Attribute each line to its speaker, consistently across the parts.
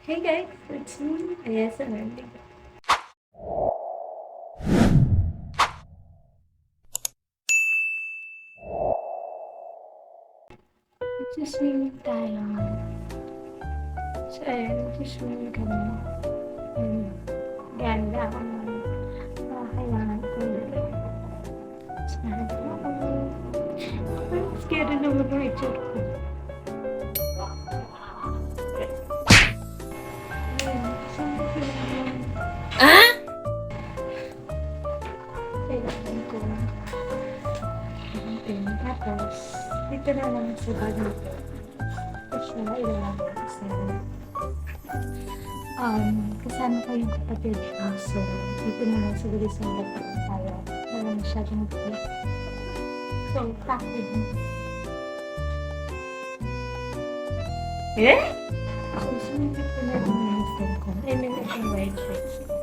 Speaker 1: Hey guys, it's me, ASMR. Swimming tayo. So ayun, swimming kami. And ganda ako ng kailangan ko nila. Saan ako? Parang scared naman ng itsura ko. Ayun, saan ko swimming? Kailangan ko. Ayun, tapos dito na lang sa bag nito. Tapos na ilalagay ko sa kasama ko yung kapatid ko. So, dito na lang sa gulis ng laptop tayo. Wala masyadong good. So, pack with me. Eh? So, sumipit ko na yung uniform ko. I mean, itong white shirts ko.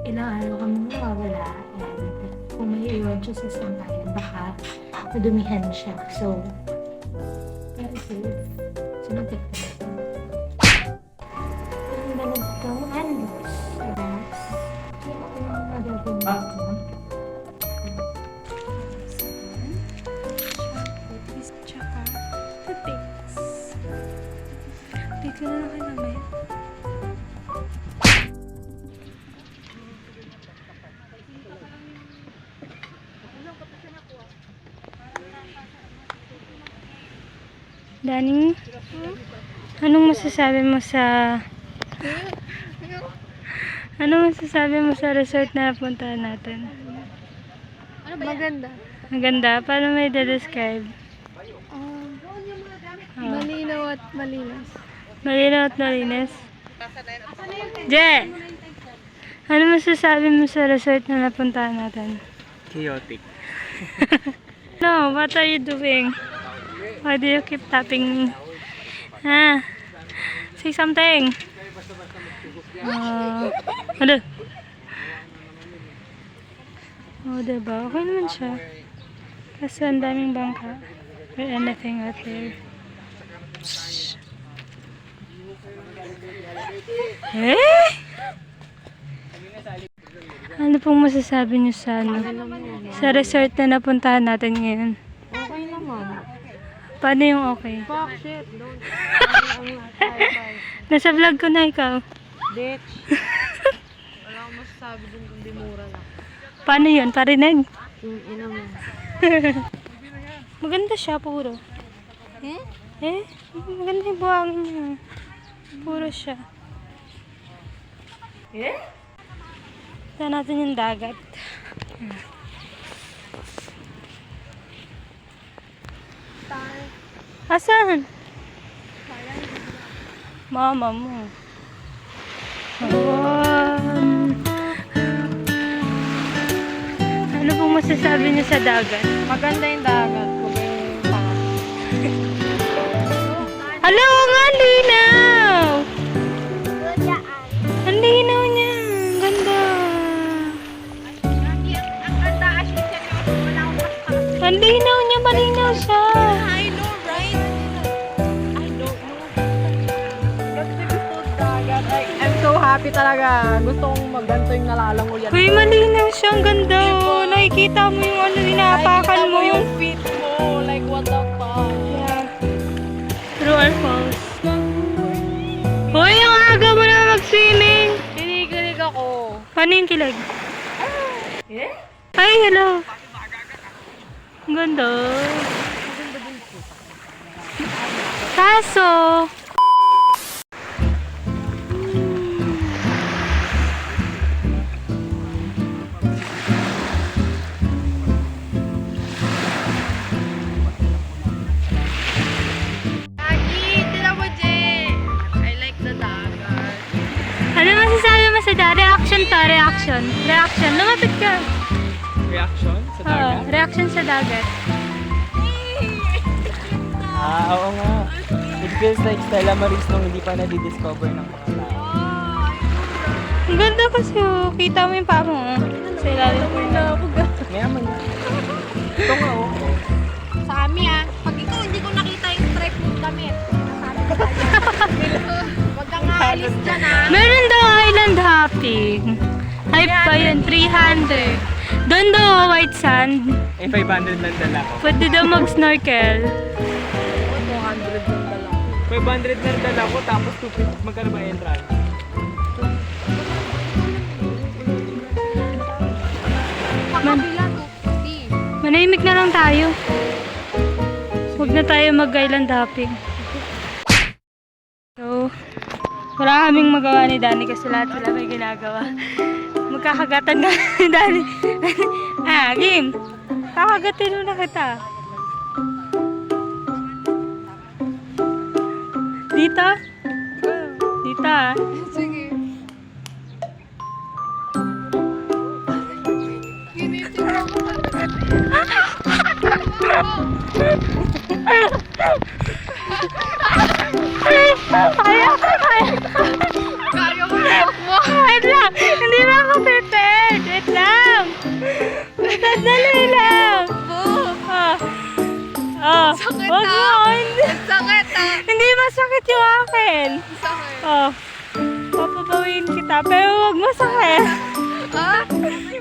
Speaker 1: Ilang araw kami nawawala. And kung may iwan siya sa sambayan, baka madumihan siya. So, very safe. Sumipit ko na ito. Ang balag itong handles. Relax. Ito yung magagawin ko. Tsaka, toothpicks. Dito na lang kayo namin. Dani, anong masasabi mo sa resort na napuntahan natin?
Speaker 2: Maganda.
Speaker 1: Maganda. Paano may describe?
Speaker 2: Malinaw at malinis.
Speaker 1: Malinaw at malinis. Je! Ano masasabi mo sa resort na napuntahan natin?
Speaker 3: Chaotic.
Speaker 1: No, what are you doing? Why do you keep tapping me? Say something. Ano? Diba? Okay naman siya. Kasi ang daming bangka. Or anything out there. Eh? Ano pong masasabi niyo sa sa resort na napuntahan natin ngayon?
Speaker 2: Okay naman.
Speaker 1: Paano yung okay?
Speaker 2: Fuck shit, don't.
Speaker 1: Nasa vlog ko na ikaw.
Speaker 2: Bitch. Wala akong masasabi dun kung di mura lang.
Speaker 1: Paano yun? Parinig?
Speaker 2: Yung ina mo.
Speaker 1: Maganda siya, puro.
Speaker 2: Eh?
Speaker 1: Maganda yung buhangin niya. Puro siya. Tignan natin yung dagat. Asan? Mama mo. Ano pong masasabi niyo sa dagat?
Speaker 2: Maganda yung dagat. Huwag yung tanga.
Speaker 1: Hello, ang linaw! Ang linaw niya. Ang ganda. Ang linaw niya. Malinaw siya.
Speaker 2: I know, right? I don't know. Kasi gusto ko dagat. Like, I'm so happy talaga. Gusto kong magganto yung nalalangoy yan.
Speaker 1: Uy, malinaw siya. Ang ganda. Oh. Nakikita mo yung ano, hinahapakan mo.
Speaker 2: yung feet mo. Like, what the fuck?
Speaker 1: Yeah. True or false? Hoy, ang aga mo na mag-swimming.
Speaker 2: Kinikilig ako.
Speaker 1: Paano yung kilig? Ay, hello. Ang ganda. Kaso, ano masasabi mo sa reaction to? Reaction. Lumapit ka.
Speaker 3: Reaction sa dagat?
Speaker 1: Reaction sa dagat.
Speaker 3: Oo nga. It feels like Stella Maris nung hindi pa na-discover ng mga tao.
Speaker 1: Ang ganda kasi oh. Kita mo yung paa mo. Sa ilalim ko na.
Speaker 3: Mayaman. Ito nga oh.
Speaker 2: Sa amin pag ikaw hindi ko nakita yung stripe mo
Speaker 1: daping. Hype pa yun, 300. Doon daw, white sand.
Speaker 3: Eh, 500 lang dala ko.
Speaker 1: Pwede daw mag-snorkel.
Speaker 2: 200 lang dala.
Speaker 3: 500 lang dala ko, tapos 250. Magkano ba entrance?
Speaker 2: Pakabila 250.
Speaker 1: Manahimik na lang tayo. Huwag na tayo mag-island hopping. So, wala kaming magawa ni Danny kasi lahat sila may ginagawa. Magkakagatan nga ni Danny. Kim! Kakagatin mo na kita. Dito? Dito ah.
Speaker 2: Sige. Ginitin ako.
Speaker 1: Kaya!
Speaker 2: Kaya mo na mo.
Speaker 1: Wait lang! Hindi ba ako prepared? Wait lang! Dali lang! Oh. Oh.
Speaker 2: Sakit
Speaker 1: Wag
Speaker 2: na.
Speaker 1: mo!
Speaker 2: Sakit ah.
Speaker 1: Hindi masakit yung akin.
Speaker 2: Sakit.
Speaker 1: Oh. Papabawiin kita. Pero wag masakit.
Speaker 2: Ha?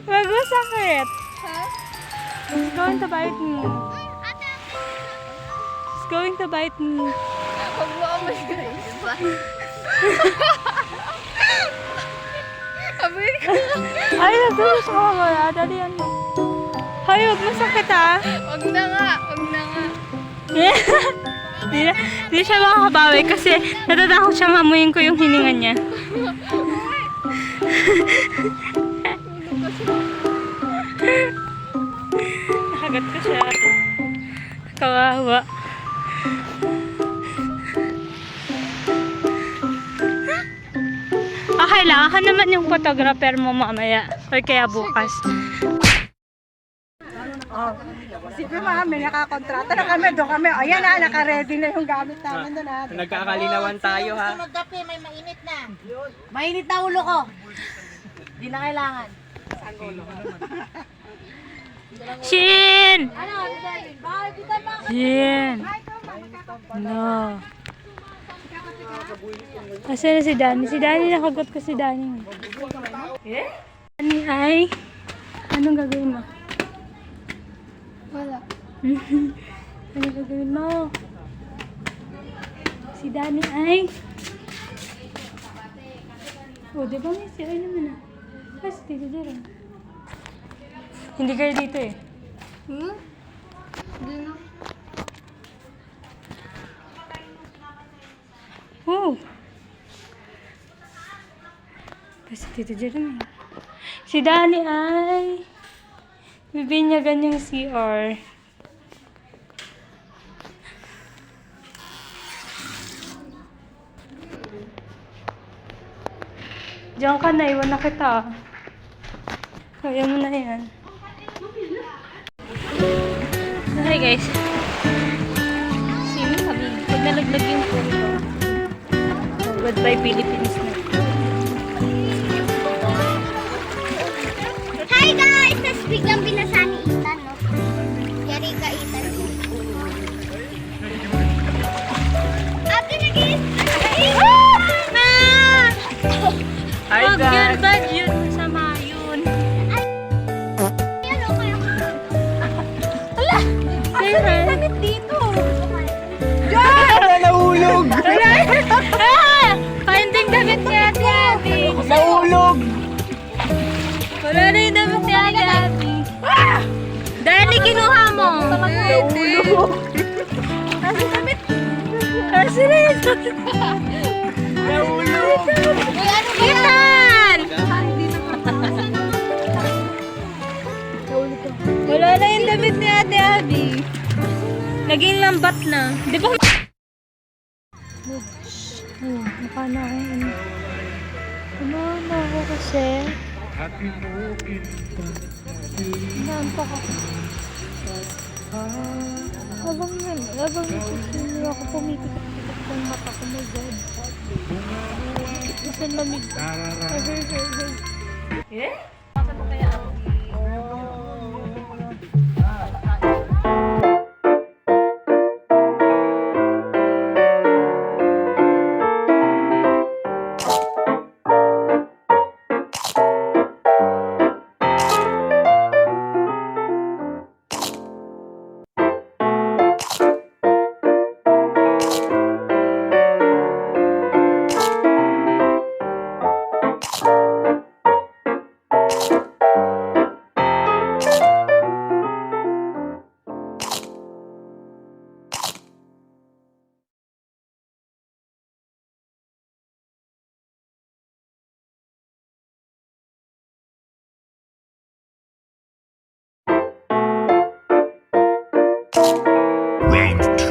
Speaker 1: Wag masakit.
Speaker 2: Ha?
Speaker 1: It's going to bite me. It's going to bite me.
Speaker 2: Huwag mo ako mag-grace. Sabi ko.
Speaker 1: Ay, nagdulos ako wala. Dalian mo. Hoy, wag masakit ah.
Speaker 2: Huwag na nga. Huwag na nga.
Speaker 1: Di siya makakabawi kasi natatakot siya mamuyin ko yung hininga niya. Nakagat ko siya. Kawawa. Okay lang, ako naman yung photographer mo mamaya. Or kaya bukas.
Speaker 4: Sige mga, may nakakontrata na kami, doon kami. Ayan na, naka-ready na yung gamit namin doon na.
Speaker 3: Nagkakalinawan tayo ha.
Speaker 4: Mainit na ulo ko. Hindi na kailangan.
Speaker 1: Shin! Shin! No. Asan na si Danny? Si Danny, nakagot ko si Danny. Eh? Danny ay... Anong gagawin mo?
Speaker 2: Wala.
Speaker 1: Anong gagawin mo? Si Danny ay... Oh, di ba may CR naman ah? Kasi dito dyan. Hindi kayo dito eh.
Speaker 2: Hindi na.
Speaker 1: Oh! Kasi dito dyan naman. Si Danny ay... Bibinyagan yung CR. Diyan ka na, iwan na kita. Kaya mo na yan. Hi guys. Swimming kami. Pag nalaglag yung pool ko. Goodbye Philippines na.
Speaker 5: Hi guys! Tapos biglang binasa ni Ethan, no? Yari ka, Ethan. Ate,
Speaker 3: Hi
Speaker 1: Wag yun,
Speaker 3: guys!
Speaker 1: bad yun. Masama yun.
Speaker 5: Ayan, okay ako.
Speaker 1: Say hi.
Speaker 5: Damit dito.
Speaker 3: Nahulog!
Speaker 1: Finding damit ni Ate Abby.
Speaker 3: Nahulog!
Speaker 1: Wala na yung damit ni Ate Abby. Dali, kinuha mo.
Speaker 3: Nahulog!
Speaker 1: Kasi na yun.
Speaker 3: Nahulog!
Speaker 1: Ethan! Wala na yung damit ni Ate Abby. Naging lambat na. Di ba? Mukha na ako yun. Kumama ako kasi. Nampak ako. Habang hindi ako pumipikit-pikit ng mata ko. My God. Kasi lamig. Eh?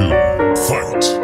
Speaker 6: 2, fight!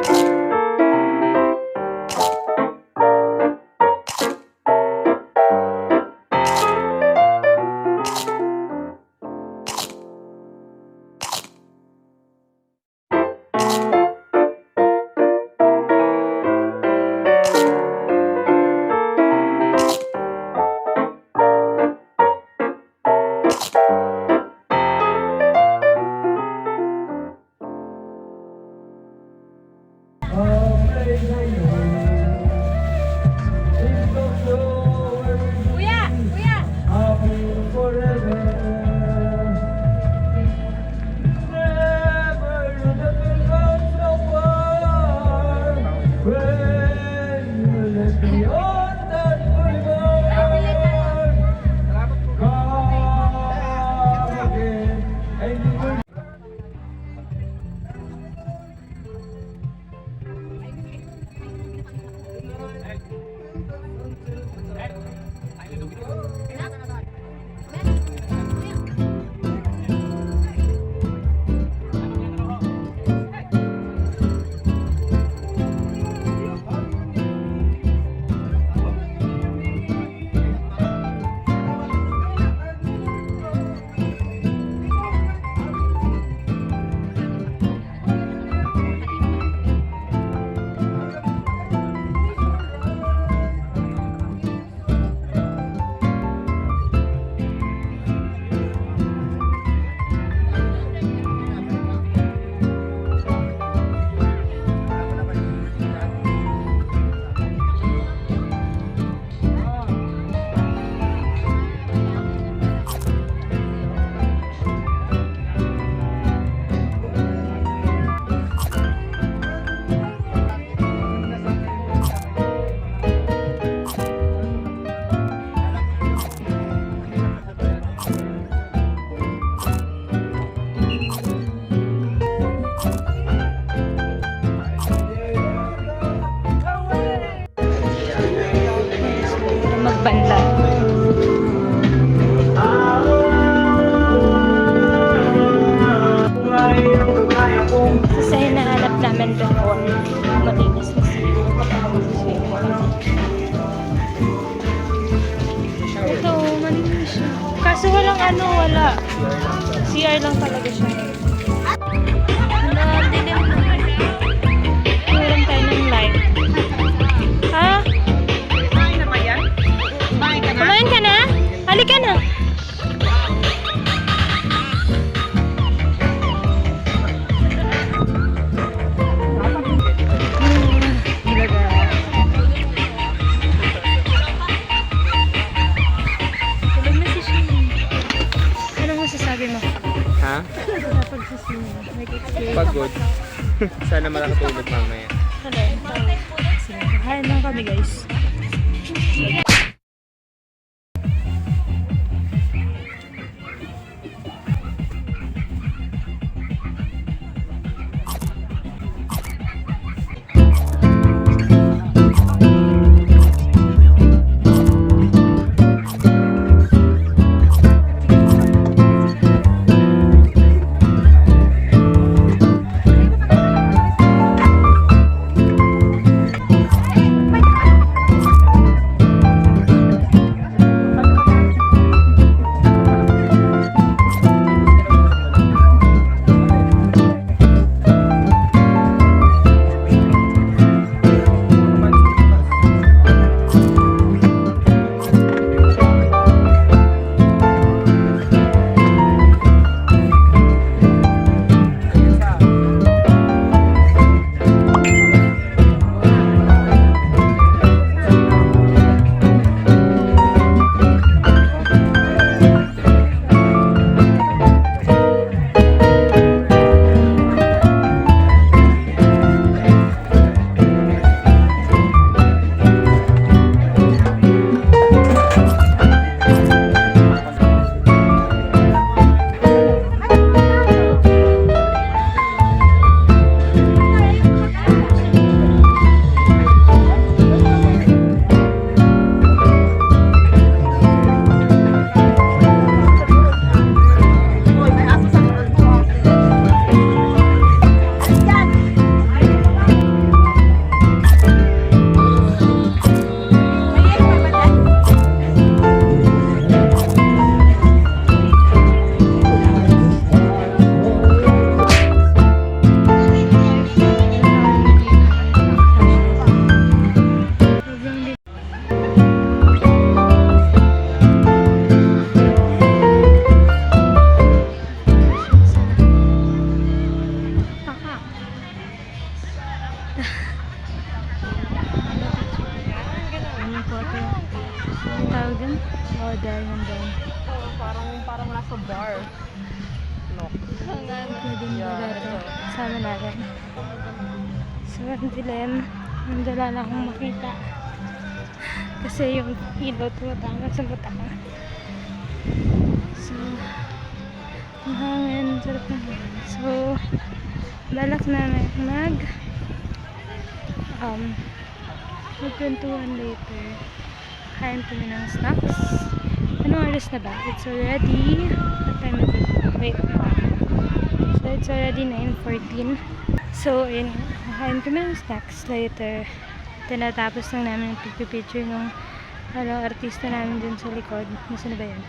Speaker 1: Magbanda. Kasi hinahanap namin doon malinis na ito, malinis siya. Kaso walang wala. CR lang talaga siya. Nadilim na. Meron tayo ng light. Ha? Kumain ka na? Halika na. Tulog na si Shane. Anong masasabi mo?
Speaker 3: Ha?
Speaker 1: Nag-explain.
Speaker 3: Pagod. Sana makatulog mamaya.
Speaker 1: Kain lang kami guys. Ano po ito? Ang tawag dun? Model nandun.
Speaker 2: Oo, parang nasa bar. No.
Speaker 1: Pwede nyo dito. Sama natin. So, ang dilim. Nandala na akong makita. Kasi yung ilaw tumatama sa mata ko. So, ang hangin. Sarap na hangin. So, balak namin magkwentuhan later. Kain kami ng snacks. Anong oras na ba? It's already... What time is it? Wait. So, it's already 9:14. So, ayun. Kain kami ng snacks later. Tinatapos lang namin yung picture ng artista namin dun sa likod. Nasaan na ba yun?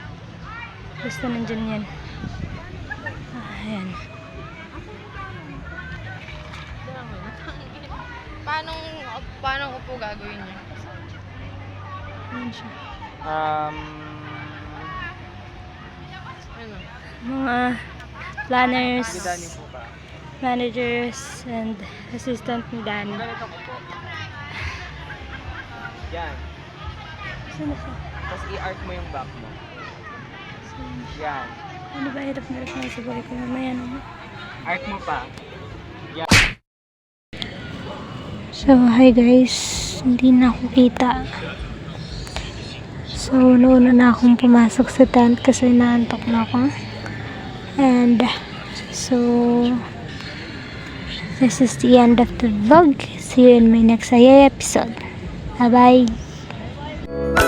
Speaker 1: Basta nandyan yan. Ayan.
Speaker 2: Paano upo gagawin niya?
Speaker 1: Ayan siya.
Speaker 2: Ano?
Speaker 1: Mga planners,
Speaker 3: Si Danny po ba?
Speaker 1: managers, and assistant ni Danny.
Speaker 3: Ganito ko po. Yan.
Speaker 1: Saan na siya?
Speaker 3: Tapos i-arc mo yung back mo.
Speaker 1: Saan na siya?
Speaker 3: Yan.
Speaker 1: Ano ba? Hirap na siguro ko mamaya naman.
Speaker 3: Arc mo pa.
Speaker 1: So, hi guys. Hindi na ako kita. So, nauna na akong pumasok sa tent kasi naantok na ako. And, so, this is the end of the vlog. See you in my next episode. Bye-bye.